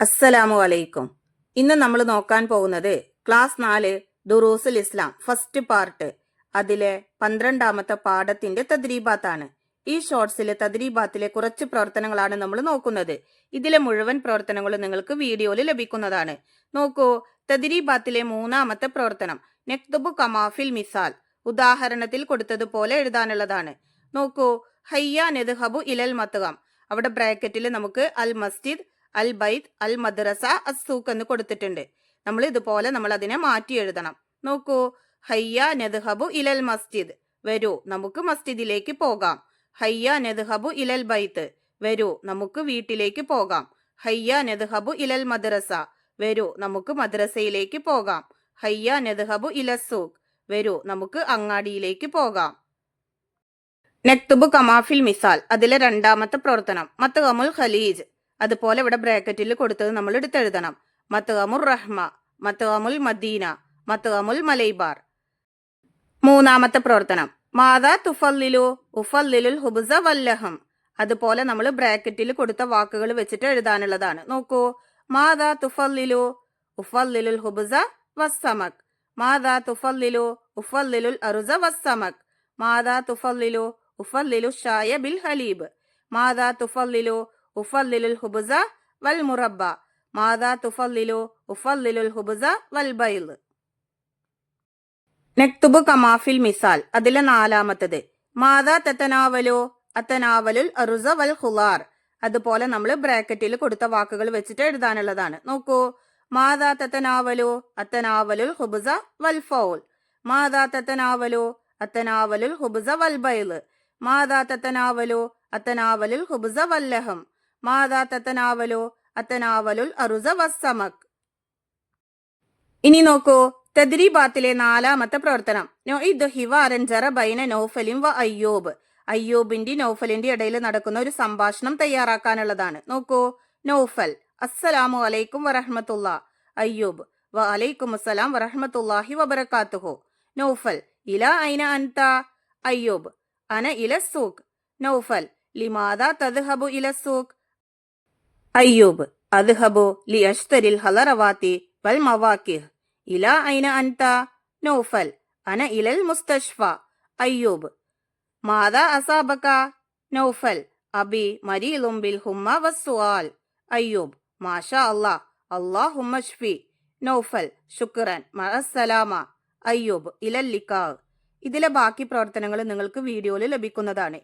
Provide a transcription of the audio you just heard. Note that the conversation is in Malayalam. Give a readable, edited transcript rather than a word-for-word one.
അസ്സലാമു അലൈക്കും. ഇന്ന് നമ്മൾ നോക്കാൻ പോകുന്നത് ക്ലാസ് 4 ദുറൂസുൽ ഇസ്ലാം ഫസ്റ്റ് പാർട്ട് അതിലെ 12ാമത്തെ പാഠത്തിന്റെ തദ്രീബാത്താണ്. ഈ ഷോർട്സിലെ തദ്രീബാത്തിലെ കുറച്ച് പ്രവർത്തനങ്ങളാണ് നമ്മൾ നോക്കുന്നത്. ഇതിലെ മുഴുവൻ പ്രവർത്തനങ്ങളും നിങ്ങൾക്ക് വീഡിയോയിൽ ലഭിക്കുന്നതാണ്. നോക്കൂ, തദ്രീബാത്തിലെ 3ാമത്തെ പ്രവർത്തനം നക്തുബു കമാഫിൽ മിസാൽ, ഉദാഹരണത്തിൽ കൊടുത്തതുപോലെ എഴുതാനുള്ളതാണ്. നോക്കൂ, ഹയ്യ നദ്ഹബു ഇലൽ മത്ഗം, അവിടെ ബ്രാക്കറ്റിൽ നമുക്ക് അൽ മസ്ജിദ്, അൽ ബൈത്ത്, അൽ മദ്രസ, അസ്സൂഖ് എന്ന് കൊടുത്തിട്ടുണ്ട്. നമ്മൾ അതിനെ മാറ്റി എഴുതണം. നോക്കൂ, ഹയ്യ നദ്ഹബു ഇലൽ മസ്ജിദ്, വരൂ നമുക്ക് മസ്ജിദിലേക്ക് പോകാം. ഹയ്യ നദ്ഹബു ഇലൽ ബൈത്ത്, വരൂ നമുക്ക് വീട്ടിലേക്ക് പോകാം. ഹയ്യ നദ്ഹബു ഇലൽ മദ്രസ, വരൂ നമുക്ക് മദ്രസയിലേക്ക് പോകാം. ഹയ്യ നദ്ഹബു ഇലസ്സൂഖ്, വരൂ നമുക്ക് അങ്ങാടിയിലേക്ക് പോകാം. നക്തുബു കമാഫിൽ മിസാൽ, അതിലെ 2ാമത്തെ പ്രവർത്തനം മത്ഗമുൽ ഖലീജ്, അതുപോലെ ഇവിടെ ബ്രാക്കറ്റിൽ കൊടുത്തത് നമ്മൾ എടുത്തെഴുതണം. മത്ഗമുർ റഹ്മ, മത്ഗമുൽ മദീന, മത്ഗമുൽ മലൈബാർ. 3ാമത്തെ പ്രവർത്തനം മാദാ തുഫല്ലിലു ഉഫല്ലിലുൽ ഹുബ്സ വല്ലഹം, അതുപോലെ നമ്മൾ ബ്രാക്കറ്റിൽ കൊടുത്ത വാക്കുകൾ വെച്ചിട്ട് എഴുതാനുള്ളതാണ്. നോക്കൂ, മാദാ തുഫല്ലിലു ഉഫല്ലിലുൽ ഹുബ്സ വസ്സമക്, മാദാ തുഫല്ലിലു ഉഫല്ലിലുൽ അർസ വസ്സമക്, മാദാ തുഫല്ലിലു ഉഫല്ലിലു ഷായ ബിൽ ഹലീബ്, മാദാ തുഫല്ലിലു ഉഫല്ലിലുൽ ഹുബ്സ വൽ മുറബ്ബ, മാദാ തുഫല്ലിലു ഉഫല്ലിലുൽ ഹുബ്സ വൽ ബൈദ്. നക്തുബു കമാഫിൽ മിസാൽ, അതിലെ 4ാമത്തത് മാദാ തതനാവലു അതനാവലുൽ അർസ വൽ ഖുലാർ, അതുപോലെ നമ്മൾ ബ്രാക്കറ്റിൽ കൊടുത്ത വാക്കുകൾ വെച്ചിട്ട് എഴുതാനുള്ളതാണ്. നോക്കൂ, മാദാ തതനാവലു അതനാവലുൽ ഹുബ്സ വൽ ഫൗൽ, മാദാ തതനാവലു അതനാവലുൽ ഹുബ്സ വൽ ബൈദ്, മാദാ തതനാവലു അതനാവലുൽ ഹുബ്സ വൽ ലഹം, മാദാ തതനാവലു അതനാവലുൽ അർസ വസ്സമക്. ഇനി നോക്കൂ, തദ്രീബാത്തിലെ 4ാമത്തെ പ്രവർത്തനം നൊഇദ് ഹിവാരൻ ജറ ബൈന നൗഫലിൻ വ അയ്യൂബ്, അയ്യൂബിന്റെ നൗഫലിന്റെ ഇടയിൽ നടക്കുന്ന ഒരു സംഭാഷണം തയ്യാറാക്കാനുള്ളതാണ്. നോക്കൂ, നൗഫൽ അസ്സലാമു അലൈക്കും വറഹ്മത്തുള്ളാഹ്, അയ്യൂബ് വ അലൈക്കും അസ്സലാം വറഹ്മത്തുള്ളാഹി വബറകാതുഹു. നൗഫൽ ഇലാ ഐന അൻത, അയ്യൂബ് അന ഇലസ്സൂഖ്. നൗഫൽ ലിമാദാ തദ്ഹബു ഇലസ്സൂഖ്, അയ്യൂബ് അദ്ഹബു ലിഅശ്തരിൽ ഹളറവാതി വൽ മവാക്കിഹ്. ഇലാ ഐന അൻത, നൗഫൽ അന ഇലൽ മുസ്തശ്ഫ. അയ്യൂബ് മാദാ അസാബക, നൗഫൽ അബി മരീളും ബിൽ ഹുമ്മ വസ്സുആൽ. അയ്യൂബ് മാഷാ അല്ലാഹ്, അല്ലാഹുമ്മ ശ്ഫി. നൗഫൽ ശുക്രൻ മഅസ്സലാമ. അയ്യൂബ് ഇലൽ ലിഖാ. ഇതിലെ ബാക്കി പ്രവർത്തനങ്ങൾ നിങ്ങൾക്ക് വീഡിയോയിൽ ലഭിക്കുന്നതാണ്.